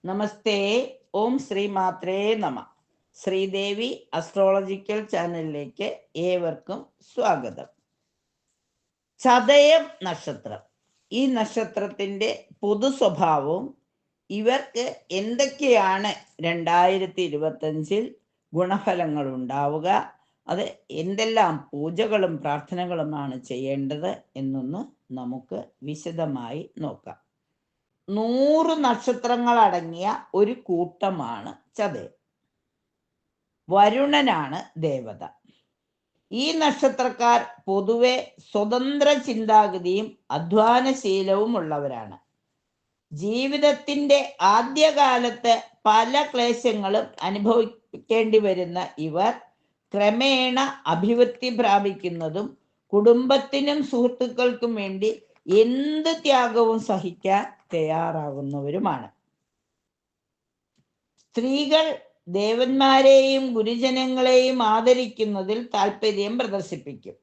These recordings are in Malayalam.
നമസ്തേ. ഓം ശ്രീ മാത്രേ നമ. ശ്രീദേവി അസ്ട്രോളജിക്കൽ ചാനലിലേക്ക് ഏവർക്കും സ്വാഗതം. ചതയം നക്ഷത്രം. ഈ നക്ഷത്രത്തിന്റെ പൊതു സ്വഭാവവും ഇവർക്ക് എന്തൊക്കെയാണ് 2025 ഗുണഫലങ്ങൾ ഉണ്ടാവുക, അത് എന്തെല്ലാം പൂജകളും പ്രാർത്ഥനകളുമാണ് ചെയ്യേണ്ടത് എന്നൊന്ന് നമുക്ക് വിശദമായി നോക്കാം. 100 നക്ഷത്രങ്ങൾ അടങ്ങിയ ഒരു കൂട്ടമാണ് ചതയം. വരുണനാണ് ദേവത. ഈ നക്ഷത്രക്കാർ പൊതുവെ സ്വതന്ത്ര ചിന്താഗതിയും അധ്വാനശീലവും ഉള്ളവരാണ്. ജീവിതത്തിന്റെ ആദ്യകാലത്ത് പല ക്ലേശങ്ങളും അനുഭവിക്കേണ്ടി വരുന്ന ഇവർ ക്രമേണ അഭിവൃദ്ധി പ്രാപിക്കുന്നതും കുടുംബത്തിനും സുഹൃത്തുക്കൾക്കും വേണ്ടി എന്ത് ത്യാഗവും സഹിക്കാൻ തയ്യാറാകുന്നവരുമാണ്. സ്ത്രീകൾ ദേവന്മാരെയും ഗുരുജനങ്ങളെയും ആദരിക്കുന്നതിൽ താല്പര്യം പ്രദർശിപ്പിക്കും.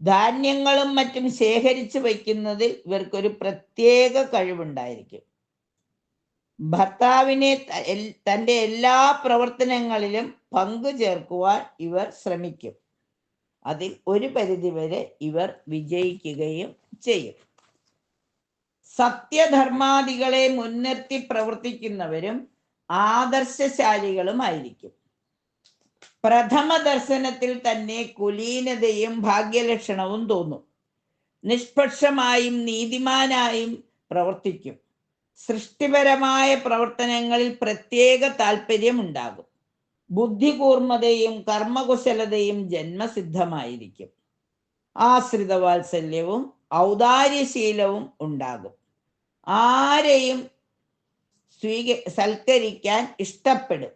ധാന്യങ്ങളും മറ്റും ശേഖരിച്ചു വയ്ക്കുന്നതിൽ ഇവർക്കൊരു പ്രത്യേക കഴിവുണ്ടായിരിക്കും. ഭർത്താവിനെ തൻ്റെ എല്ലാ പ്രവർത്തനങ്ങളിലും പങ്കു ചേർക്കുവാൻ ഇവർ ശ്രമിക്കും. അതിൽ ഒരു പരിധിവരെ ഇവർ വിജയിക്കുകയും ചെയ്യും. സത്യധർമാദികളെ മുൻനിർത്തി പ്രവർത്തിക്കുന്നവരും ആദർശശാലികളുമായിരിക്കും. പ്രഥമ ദർശനത്തിൽ തന്നെ കുലീനതയും ഭാഗ്യലക്ഷണവും തോന്നും. നിഷ്പക്ഷമായും നീതിമാനായും പ്രവർത്തിക്കും. സൃഷ്ടിപരമായ പ്രവർത്തനങ്ങളിൽ പ്രത്യേക താല്പര്യമുണ്ടാകും. ബുദ്ധികൂർമ്മതയും കർമ്മകുശലതയും ജന്മസിദ്ധമായിരിക്കും. ആശ്രിത വാത്സല്യവും ഔദാര്യശീലവും ഉണ്ടാകും. ആരെയും സൽക്കരിക്കാൻ ഇഷ്ടപ്പെടും.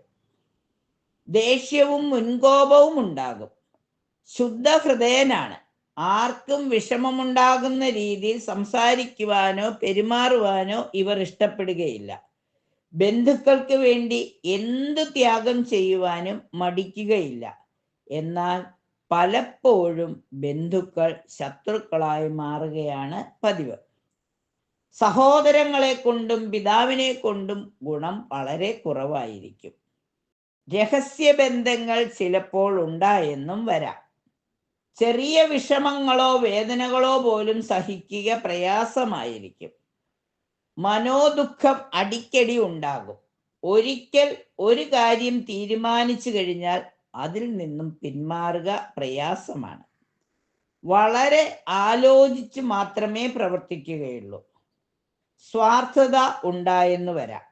ദേഷ്യവും മുൻകോപവും ഉണ്ടാകും. ശുദ്ധഹൃദയനാണ്. ആർക്കും വിഷമമുണ്ടാകുന്ന രീതിയിൽ സംസാരിക്കുവാനോ പെരുമാറുവാനോ ഇവർ ഇഷ്ടപ്പെടുകയില്ല. ബന്ധുക്കൾക്ക് വേണ്ടി എന്ത് ത്യാഗം ചെയ്യുവാനും മടിക്കുകയില്ല. എന്നാൽ പലപ്പോഴും ബന്ധുക്കൾ ശത്രുക്കളായി മാറുകയാണ് പതിവ്. സഹോദരങ്ങളെ കൊണ്ടും പിതാവിനെ കൊണ്ടും ഗുണം വളരെ കുറവായിരിക്കും. രഹസ്യബന്ധങ്ങൾ ചിലപ്പോൾ ഉണ്ടായെന്നും വരാം. ചെറിയ വിഷമങ്ങളോ വേദനകളോ പോലും സഹിക്കുക പ്രയാസമായിരിക്കും. മനോദുഃഖം അടിക്കടി ഉണ്ടാകും. ഒരിക്കൽ ഒരു കാര്യം തീരുമാനിച്ചു കഴിഞ്ഞാൽ അതിൽ നിന്നും പിന്മാറുക പ്രയാസമാണ്. വളരെ ആലോചിച്ച് മാത്രമേ പ്രവർത്തിക്കുകയുള്ളൂ. സ്വാർത്ഥത ഉണ്ടായെന്ന് വരാം.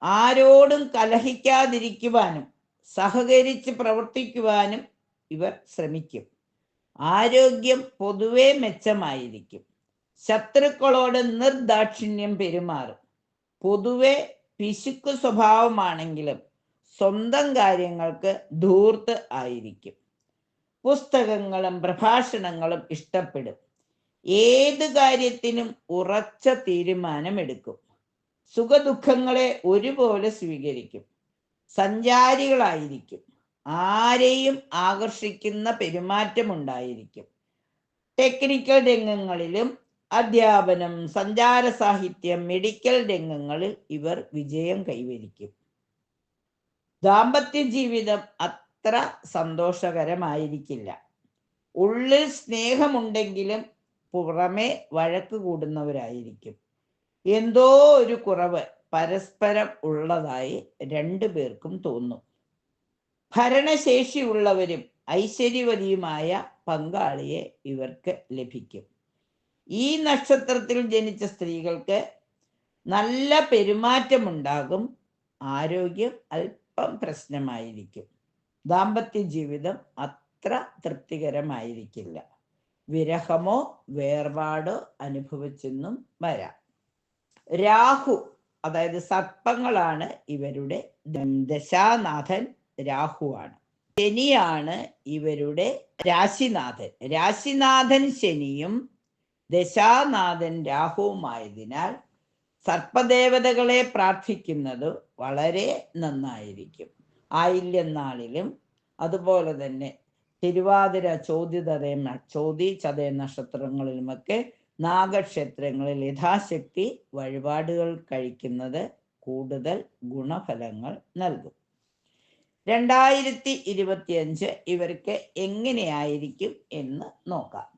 ആരോടും കലഹിക്കാതിരിക്കുവാനും സഹകരിച്ച് പ്രവർത്തിക്കുവാനും ഇവർ ശ്രമിക്കും. ആരോഗ്യം പൊതുവെ മെച്ചമായിരിക്കും. ശത്രുക്കളോട് നിർദാക്ഷിണ്യം പെരുമാറും. പൊതുവെ പിശുക്കു സ്വഭാവമാണെങ്കിലും സ്വന്തം കാര്യങ്ങൾക്ക് ധൂർത്ത് ആയിരിക്കും. പുസ്തകങ്ങളും പ്രഭാഷണങ്ങളും ഇഷ്ടപ്പെടും. ഏത് കാര്യത്തിനും ഉറച്ച തീരുമാനമെടുക്കും. സുഖദുഃഖങ്ങളെ ഒരുപോലെ സ്വീകരിക്കും. സഞ്ചാരികളായിരിക്കും. ആരെയും ആകർഷിക്കുന്ന പെരുമാറ്റമുണ്ടായിരിക്കും. ടെക്നിക്കൽ രംഗങ്ങളിലും അധ്യാപനം, സഞ്ചാര സാഹിത്യം, മെഡിക്കൽ രംഗങ്ങളിൽ ഇവർ വിജയം കൈവരിക്കും. ദാമ്പത്യ ജീവിതം അത്ര സന്തോഷകരമായിരിക്കില്ല. ഉള്ളിൽ സ്നേഹമുണ്ടെങ്കിലും പുറമെ വഴക്ക് കൂടുന്നവരായിരിക്കും. എന്തോ ഒരു കുറവ് പരസ്പരം ഉള്ളതായി രണ്ടു പേർക്കും തോന്നും. ഭരണശേഷിയുള്ളവരും ഐശ്വര്യവതിയുമായ പങ്കാളിയെ ഇവർക്ക് ലഭിക്കും. ഈ നക്ഷത്രത്തിൽ ജനിച്ച സ്ത്രീകൾക്ക് നല്ല പെരുമാറ്റമുണ്ടാകും. ആരോഗ്യം അല്പം പ്രശ്നമായിരിക്കും. ദാമ്പത്യ ജീവിതം അത്ര തൃപ്തികരമായിരിക്കില്ല. വിരഹമോ വേർപാടോ അനുഭവിച്ചെന്നും വരാം. രാഹു, അതായത് സർപ്പങ്ങളാണ് ഇവരുടെ ദശാനാഥൻ. രാഹുവാണ്. ശനിയാണ് ഇവരുടെ രാശിനാഥൻ. രാശിനാഥൻ ശനിയും ദശാനാഥൻ രാഹുവുമായതിനാൽ സർപ്പദേവതകളെ പ്രാർത്ഥിക്കുന്നത് വളരെ നന്നായിരിക്കും. ആയില്യം നാളിലും അതുപോലെ തന്നെ തിരുവാതിര, ചോതി ചതയ നക്ഷത്രങ്ങളിലുമൊക്കെ നാഗക്ഷേത്രങ്ങളിൽ യഥാശക്തി വഴിപാടുകൾ കഴിക്കുന്നത് കൂടുതൽ ഗുണഫലങ്ങൾ നൽകും. 2025 ഇവർക്ക് എങ്ങനെയായിരിക്കും എന്ന് നോക്കാം.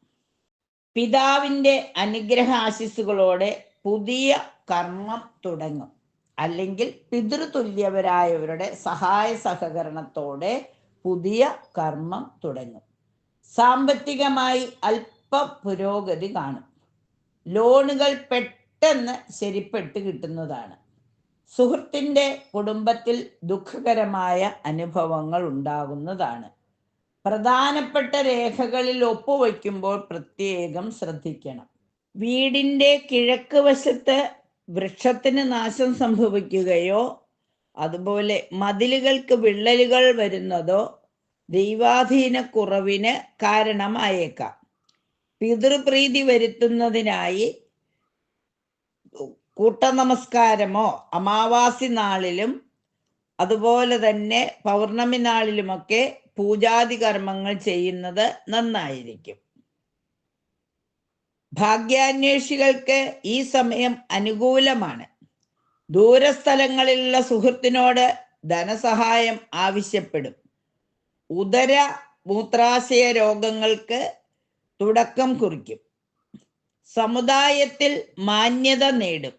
പിതാവിൻ്റെ അനുഗ്രഹാശിസ്സുകളോടെ പുതിയ കർമ്മം തുടങ്ങും. അല്ലെങ്കിൽ പിതൃതുല്യവരായവരുടെ സഹായ സഹകരണത്തോടെ പുതിയ കർമ്മം തുടങ്ങും. സാമ്പത്തികമായി അല്പം പുരോഗതി കാണും. ലോണുകൾ പെട്ടെന്ന് ശരിപ്പെട്ട് കിട്ടുന്നതാണ്. സുഹൃത്തിൻ്റെ കുടുംബത്തിൽ ദുഃഖകരമായ അനുഭവങ്ങൾ ഉണ്ടാകുന്നതാണ്. പ്രധാനപ്പെട്ട രേഖകളിൽ ഒപ്പുവയ്ക്കുമ്പോൾ പ്രത്യേകം ശ്രദ്ധിക്കണം. വീടിൻ്റെ കിഴക്ക് വശത്ത് വൃക്ഷത്തിന് നാശം സംഭവിക്കുകയോ അതുപോലെ മതിലുകൾക്ക് വിള്ളലുകൾ വരുന്നതോ ദൈവാധീനക്കുറവിന് കാരണമായേക്കാം. പിതൃപ്രീതി വരുത്തുന്നതിനായി കൂട്ടനമസ്കാരമോ അമാവാസി നാളിലും അതുപോലെ തന്നെ പൗർണമി നാളിലുമൊക്കെ പൂജാതി കർമ്മങ്ങൾ ചെയ്യുന്നത് നന്നായിരിക്കും. ഭാഗ്യാന്വേഷികൾക്ക് ഈ സമയം അനുകൂലമാണ്. ദൂരസ്ഥലങ്ങളിലുള്ള സുഹൃത്തിനോട് ധനസഹായം ആവശ്യപ്പെടും. ഉദര മൂത്രാശയ രോഗങ്ങൾക്ക് തുടക്കം കുറിക്കും. സമുദായത്തിൽ മാന്യത നേടും.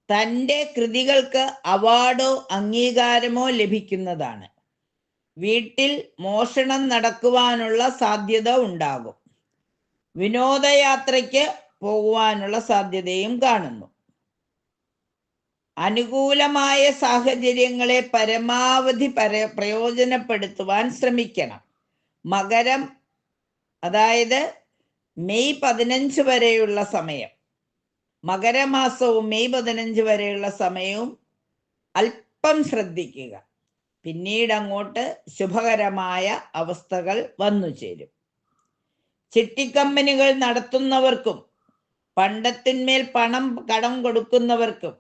തൻ്റെ കൃതികൾക്ക് അവാർഡോ അംഗീകാരമോ ലഭിക്കുന്നതാണ്. വീട്ടിൽ മോഷണം നടക്കുവാനുള്ള സാധ്യത ഉണ്ടാകും. വിനോദയാത്രയ്ക്ക് പോകുവാനുള്ള സാധ്യതയും കാണുന്നു. അനുകൂലമായ സാഹചര്യങ്ങളെ പരമാവധി പ്രയോജനപ്പെടുത്തുവാൻ ശ്രമിക്കണം. മകരം, അതായത് മെയ് 15 വരെയുള്ള സമയം, മകരമാസവും മെയ് 15 വരെയുള്ള സമയവും അല്പം ശ്രദ്ധിക്കുക. പിന്നീട് അങ്ങോട്ട് ശുഭകരമായ അവസ്ഥകൾ വന്നു ചേരും. ചിട്ടിക്കമ്പനികൾ നടത്തുന്നവർക്കും പണ്ടത്തിന്മേൽ പണം കടം കൊടുക്കുന്നവർക്കും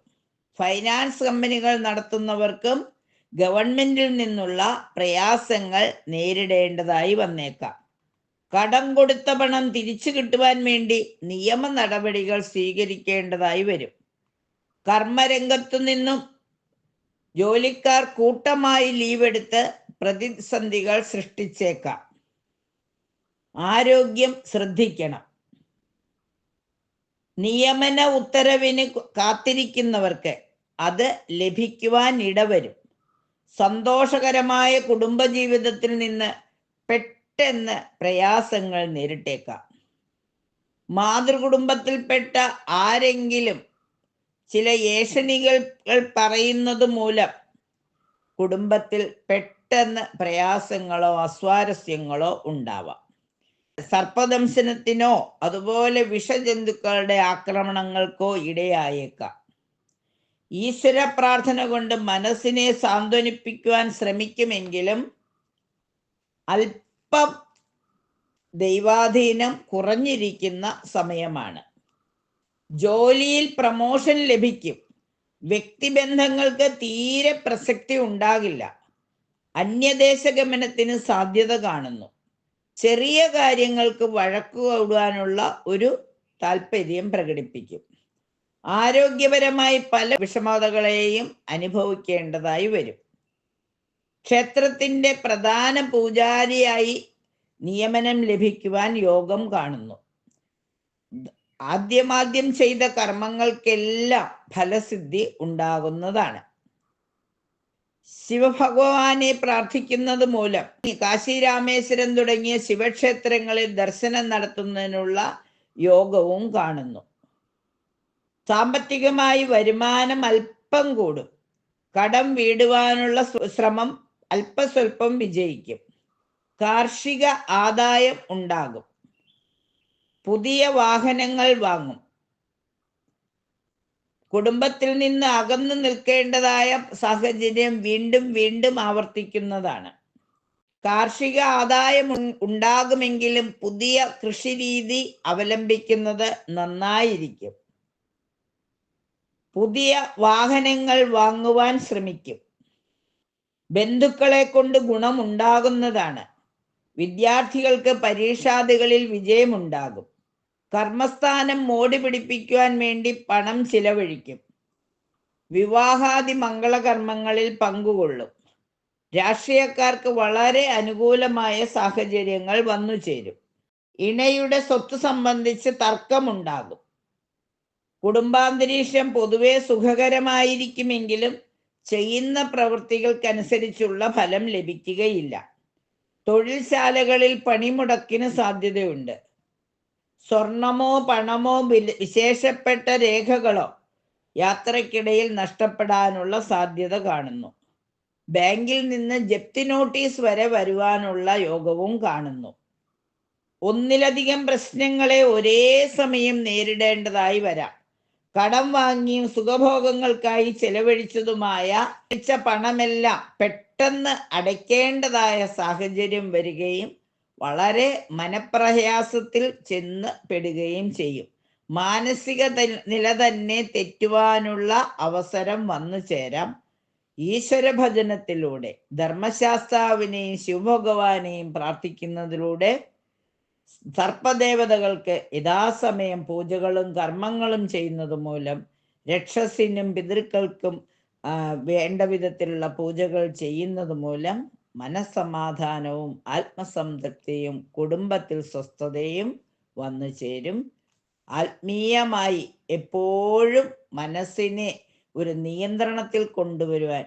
ഫൈനാൻസ് കമ്പനികൾ നടത്തുന്നവർക്കും ഗവൺമെന്റിൽ നിന്നുള്ള പ്രയാസങ്ങൾ നേരിടേണ്ടതായി വന്നേക്കാം. കടം കൊടുത്ത പണം തിരിച്ചു കിട്ടുവാൻ വേണ്ടി നിയമ നടപടികൾ സ്വീകരിക്കേണ്ടതായി വരും. കർമ്മരംഗത്തു നിന്നും ജോലിക്കാർ കൂട്ടമായി ലീവെടുത്ത് പ്രതിസന്ധികൾ സൃഷ്ടിച്ചേക്കാം. ആരോഗ്യം ശ്രദ്ധിക്കണം. നിയമന ഉത്തരവിന് കാത്തിരിക്കുന്നവർക്ക് അത് ലഭിക്കുവാൻ ഇടവരും. സന്തോഷകരമായ കുടുംബജീവിതത്തിൽ നിന്ന് പെട്ടെന്ന് പ്രയാസങ്ങൾ നേരിട്ടേക്കാം. മാതൃകുടുംബത്തിൽപ്പെട്ട ആരെങ്കിലും ചില ഏഷണികൾ പറയുന്നത് മൂലം കുടുംബത്തിൽ പെട്ടെന്ന് പ്രയാസങ്ങളോ അസ്വാരസ്യങ്ങളോ ഉണ്ടാവാം. സർപ്പദംശനത്തിനോ അതുപോലെ വിഷജന്തുക്കളുടെ ആക്രമണങ്ങൾക്കോ ഇടയായേക്കാം. ഈശ്വര പ്രാർത്ഥന കൊണ്ട് മനസ്സിനെ സാന്ത്വനിപ്പിക്കുവാൻ ശ്രമിക്കുമെങ്കിലും അല്പം ദൈവാധീനം കുറഞ്ഞിരിക്കുന്ന സമയമാണ്. ജോലിയിൽ പ്രമോഷൻ ലഭിക്കും. വ്യക്തിബന്ധങ്ങൾക്ക് തീരെ പ്രസക്തി ഉണ്ടാകില്ല. അന്യദേശ ഗമനത്തിന് സാധ്യത കാണുന്നു. ചെറിയ കാര്യങ്ങൾക്ക് വഴക്കു കൂടാനുള്ള ഒരു താല്പര്യം പ്രകടിപ്പിക്കും. ആരോഗ്യപരമായി പല വിഷമതകളെയും അനുഭവിക്കേണ്ടതായി വരും. ക്ഷേത്രത്തിൻ്റെ പ്രധാന പൂജാരിയായി നിയമനം ലഭിക്കുവാൻ യോഗം കാണുന്നു. ആദ്യം ചെയ്ത കർമ്മങ്ങൾക്കെല്ലാം ഫലസിദ്ധി ഉണ്ടാകുന്നതാണ്. ശിവഭഗവാനെ പ്രാർത്ഥിക്കുന്നത് മൂലം കാശി രാമേശ്വരം തുടങ്ങിയ ശിവക്ഷേത്രങ്ങളിൽ ദർശനം നടത്തുന്നതിനുള്ള യോഗവും കാണുന്നു. സാമ്പത്തികമായി വരുമാനം അല്പം കൂടും. കടം വീടുവാനുള്ള ശ്രമം അല്പസ്വല്പം വിജയിക്കും. കാർഷിക ആദായം ഉണ്ടാകും. പുതിയ വാഹനങ്ങൾ വാങ്ങും. കുടുംബത്തിൽ നിന്ന് അകന്നു നിൽക്കേണ്ടതായ സാഹചര്യം വീണ്ടും ആവർത്തിക്കുന്നതാണ്. കാർഷിക ആദായം ഉണ്ടാകുമെങ്കിലും പുതിയ കൃഷിരീതി അവലംബിക്കുന്നത് നന്നായിരിക്കും. പുതിയ വാഹനങ്ങൾ വാങ്ങുവാൻ ശ്രമിക്കും. ബന്ധുക്കളെ കൊണ്ട് ഗുണമുണ്ടാകുന്നതാണ്. വിദ്യാർത്ഥികൾക്ക് പരീക്ഷാദികളിൽ വിവാഹാദി മംഗളകർമ്മങ്ങളിൽ പങ്കുകൊള്ളും. രാഷ്ട്രീയക്കാർക്ക് വളരെ അനുകൂലമായ സാഹചര്യങ്ങൾ വന്നു ചേരും. ഇണയുടെ സ്വത്ത് സംബന്ധിച്ച് തർക്കമുണ്ടാകും. കുടുംബാന്തരീക്ഷം പൊതുവെ സുഖകരമായിരിക്കുമെങ്കിലും ചെയ്യുന്ന പ്രവൃത്തികൾക്കനുസരിച്ചുള്ള ഫലം ലഭിക്കുകയില്ല. തൊഴിൽശാലകളിൽ പണിമുടക്കിന് സാധ്യതയുണ്ട്. സ്വർണമോ പണമോ വിശേഷപ്പെട്ട രേഖകളോ യാത്രക്കിടയിൽ നഷ്ടപ്പെടാനുള്ള സാധ്യത കാണുന്നു. ബാങ്കിൽ നിന്ന് ജപ്തി നോട്ടീസ് വരെ വരുവാനുള്ള യോഗവും കാണുന്നു. ഒന്നിലധികം പ്രശ്നങ്ങളെ ഒരേ സമയം നേരിടേണ്ടതായി വരാം. കടം വാങ്ങിയും സുഖഭോഗങ്ങൾക്കായി ചെലവഴിച്ചതുമായ പണമെല്ലാം പെട്ടെന്ന് അടയ്ക്കേണ്ടതായ സാഹചര്യം വരികയും വളരെ മനപ്രയാസത്തിൽ ചെന്ന് പെടുകയും ചെയ്യും. മാനസിക നില തന്നെ തെറ്റുവാനുള്ള അവസരം വന്നു ചേരാം. ഈശ്വരഭജനത്തിലൂടെ ധർമ്മശാസ്താവിനെയും ശിവഭഗവാനെയും പ്രാർത്ഥിക്കുന്നതിലൂടെ സർപ്പദേവതകൾക്ക് യഥാസമയം പൂജകളും കർമ്മങ്ങളും ചെയ്യുന്നത് മൂലം രക്ഷസിനും പിതൃക്കൾക്കും വേണ്ട വിധത്തിലുള്ള പൂജകൾ ചെയ്യുന്നത് മൂലം മനസ്സമാധാനവും ആത്മസംതൃപ്തിയും കുടുംബത്തിൽ സ്വസ്ഥതയും വന്നു ചേരും. ആത്മീയമായി എപ്പോഴും മനസ്സിനെ ഒരു നിയന്ത്രണത്തിൽ കൊണ്ടുവരുവാൻ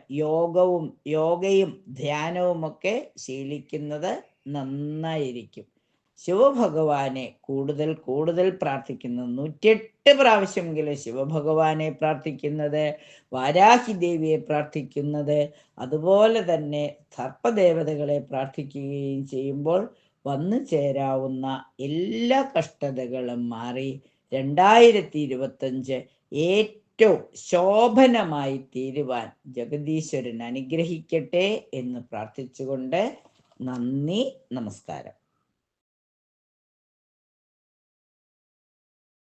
യോഗയും ധ്യാനവുമൊക്കെ ശീലിക്കുന്നത് നന്നായിരിക്കും. ശിവഭഗവാനെ കൂടുതൽ പ്രാർത്ഥിക്കുന്നത് 108 പ്രാവശ്യമെങ്കിലും ശിവഭഗവാനെ പ്രാർത്ഥിക്കുന്നത്, വാരാഹി ദേവിയെ പ്രാർത്ഥിക്കുന്നത്, അതുപോലെ തന്നെ സർപ്പദേവതകളെ പ്രാർത്ഥിക്കുകയും ചെയ്യുമ്പോൾ വന്നു ചേരാവുന്ന എല്ലാ കഷ്ടതകളും മാറി 2025 ഏറ്റവും ശോഭനമായി തീരുവാൻ ജഗദീശ്വരൻ അനുഗ്രഹിക്കട്ടെ എന്ന് പ്രാർത്ഥിച്ചുകൊണ്ട് നന്ദി, നമസ്കാരം.